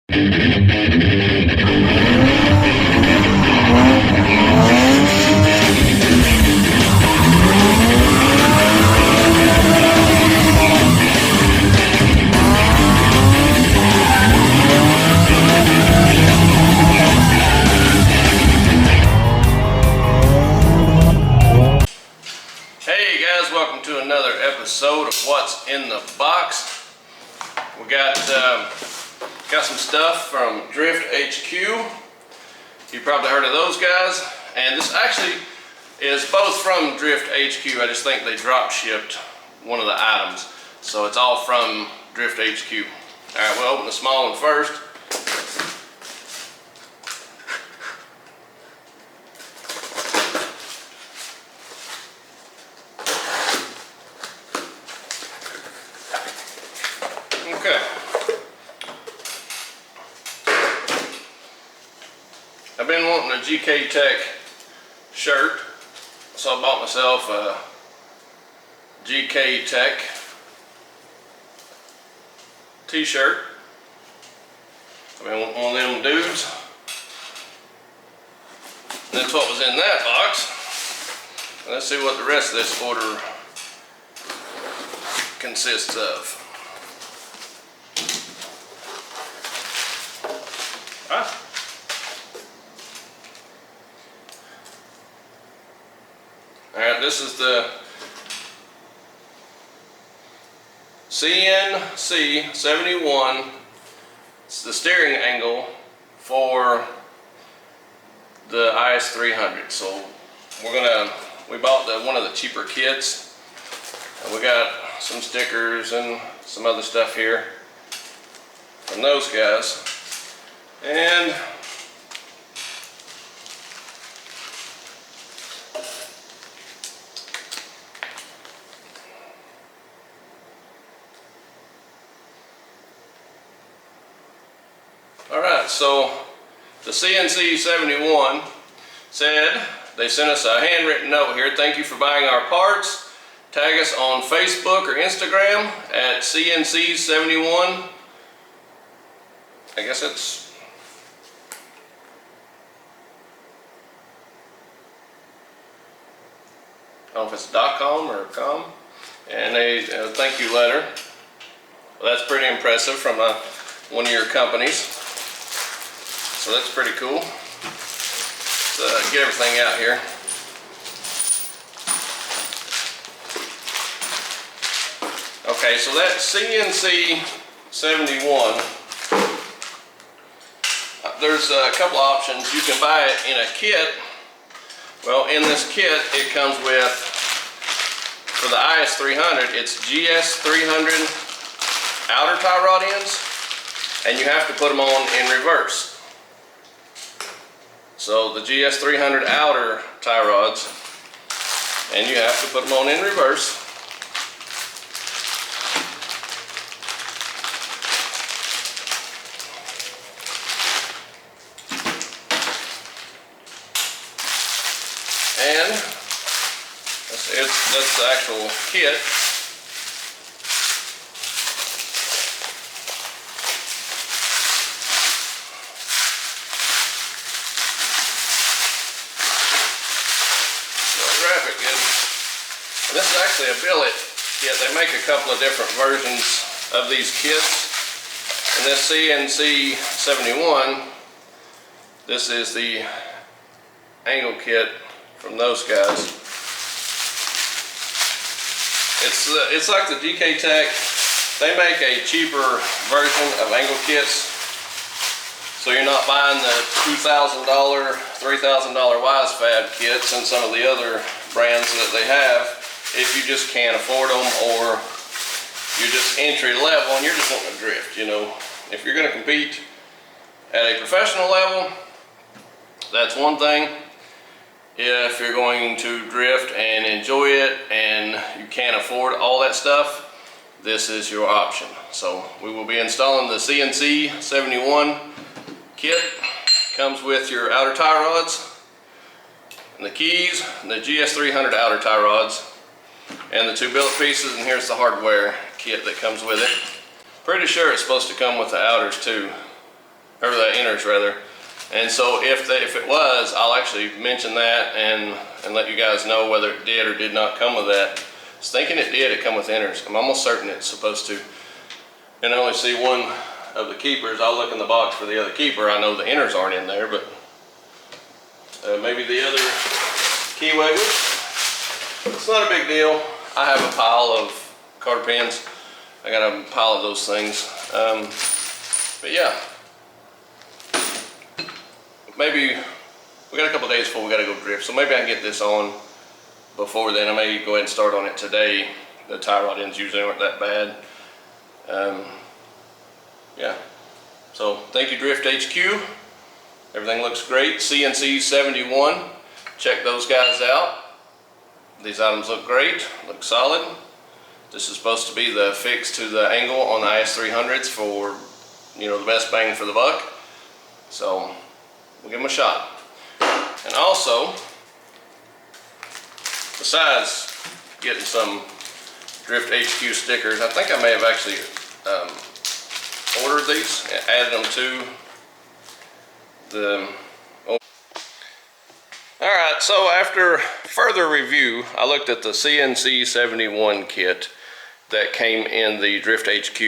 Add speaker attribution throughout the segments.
Speaker 1: Hey guys, welcome to another episode of What's in the Box. We got some stuff from Drift HQ. You probably heard of those guys. And this actually is both from Drift HQ. I just think they drop shipped one of the items. So it's all from Drift HQ. Alright, we'll open the small one first. Okay. I've been wanting a GK Tech shirt, so I bought myself a GK Tech t-shirt. I've been wanting one of them dudes. That's what was in that box. Let's see what the rest of this order consists of. Alright, this is the CNC71. It's the steering angle for the IS300. So we bought one of the cheaper kits. And we got some stickers and some other stuff here from those guys. And alright, so the CNC71 said, they sent us a handwritten note here. Thank you for buying our parts. Tag us on Facebook or Instagram at CNC71. I guess it's I don't know if it's .com or .com, and a thank you letter. Well, that's pretty impressive from one of your companies, so that's pretty cool. Let's get everything out here. Okay, so that CNC71, there's a couple options. You can buy it in a kit. Well, in this kit, it comes with, for the IS300, it's GS300 outer tie rod ends, and you have to put them on in reverse. So the GS300 outer tie rods, and you have to put them on in reverse. And that's the actual kit. So graphic good. And this is actually a billet kit. They make a couple of different versions of these kits. And this CNC71, this is the angle kit from those guys. It's like the GK Tech. They make a cheaper version of angle kits, so you're not buying the $2,000, $3,000 Wise Fab kits and some of the other brands that they have if you just can't afford them, or you're just entry level and you're just wanting to drift. You know, if you're going to compete at a professional level, that's one thing. If you're going to drift and enjoy it and you can't afford all that stuff, this is your option. So we will be installing the CNC71 kit. Comes with your outer tie rods and the keys, and the GS300 outer tie rods, and the two billet pieces, and here's the hardware kit that comes with it. Pretty sure it's supposed to come with the outers too. or the inners rather. And so if it was, I'll actually mention that and let you guys know whether it did or did not come with that. I was thinking it did, it come with inners. I'm almost certain it's supposed to. And I only see one of the keepers. I'll look in the box for the other keeper. I know the inners aren't in there, but maybe the other keyway would. It's not a big deal. I have a pile of cotter pins. I got a pile of those things. But yeah, maybe we got a couple days before we got to go drift, so maybe I can get this on before then. I may go ahead and start on it today. The tie rod ends usually aren't that bad. Yeah, so thank you Drift HQ. Everything looks great. CNC 71, check those guys out. These items look great, look solid. This is supposed to be the fix to the angle on the IS300s for, you know, the best bang for the buck. So we'll give them a shot. And also, besides getting some Drift HQ stickers, I think I may have actually ordered these and added them to the. Alright, so after further review, I looked at the CNC 71 kit that came in the Drift HQ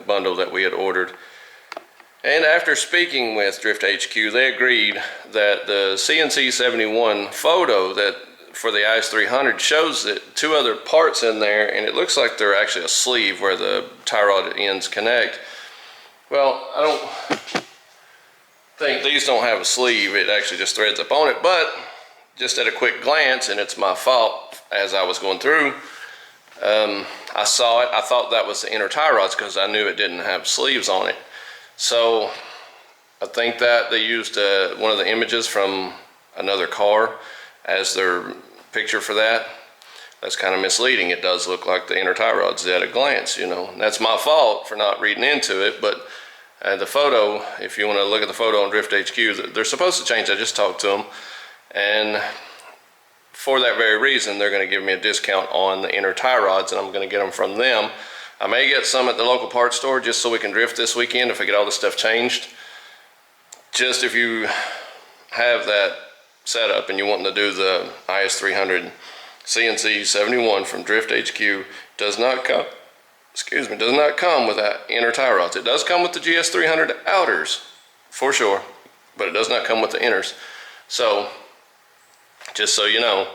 Speaker 1: bundle that we had ordered. And after speaking with Drift HQ, they agreed that the CNC 71 photo that for the IS300 shows that two other parts in there, and it looks like they're actually a sleeve where the tie rod ends connect. Well, I don't think these don't have a sleeve. It actually just threads up on it, but just at a quick glance, and it's my fault as I was going through, I saw it. I thought that was the inner tie rods because I knew it didn't have sleeves on it. So I think that they used one of the images from another car as their picture for that. That's kind of misleading. It does look like the inner tie rods at a glance, you know. That's my fault for not reading into it, but the photo, if you want to look at the photo on Drift HQ, they're supposed to change. I just talked to them, and for that very reason, they're going to give me a discount on the inner tie rods, and I'm going to get them from them. I may get some at the local parts store just so we can drift this weekend if I get all this stuff changed. Just if you have that set up and you want to do the IS300 CNC 71 from Drift HQ, does not come with that inner tie rods. It does come with the GS300 outers for sure, but it does not come with the inners. So just so you know,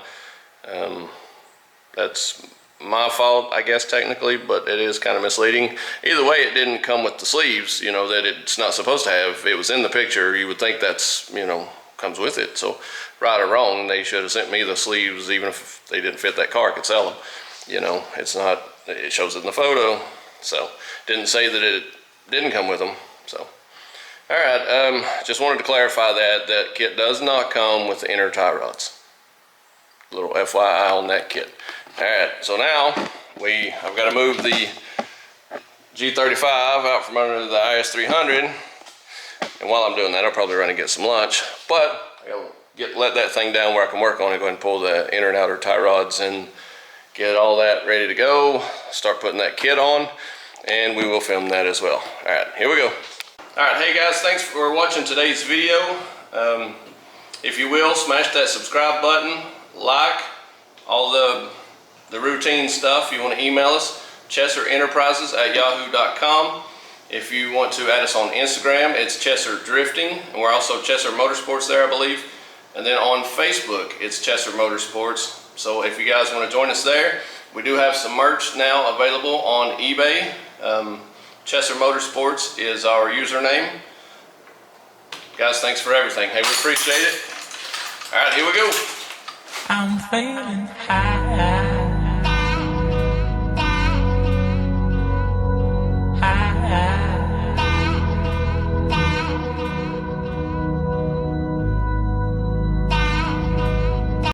Speaker 1: that's my fault, I guess, technically, but it is kind of misleading. Either way, it didn't come with the sleeves, you know, that it's not supposed to have. If it was in the picture, you would think that's, you know, comes with it. So right or wrong, they should have sent me the sleeves. Even if they didn't fit that car, I could sell them. You know, it's not, it shows it in the photo, so didn't say that it didn't come with them. So all right, just wanted to clarify that kit does not come with the inner tie rods. A little FYI on that kit. All right, so now I've got to move the G35 out from under the IS300, and while I'm doing that, I'll probably run and get some lunch. But I gotta let that thing down where I can work on it. Go ahead and pull the inner and outer tie rods and get all that ready to go. Start putting that kit on, and we will film that as well. All right, here we go. All right, hey guys, thanks for watching today's video. If you will, smash that subscribe button, like all the routine stuff. You want to email us, chesserenterprises@yahoo.com. If you want to add us on Instagram, it's Chesser Drifting, and we're also Chesser Motorsports there, I believe. And then on Facebook, it's Chesser Motorsports. So if you guys want to join us there, we do have some merch now available on eBay. Chesser Motorsports is our username. Guys, thanks for everything. Hey, we appreciate it. All right, here we go.
Speaker 2: I'm feeling high.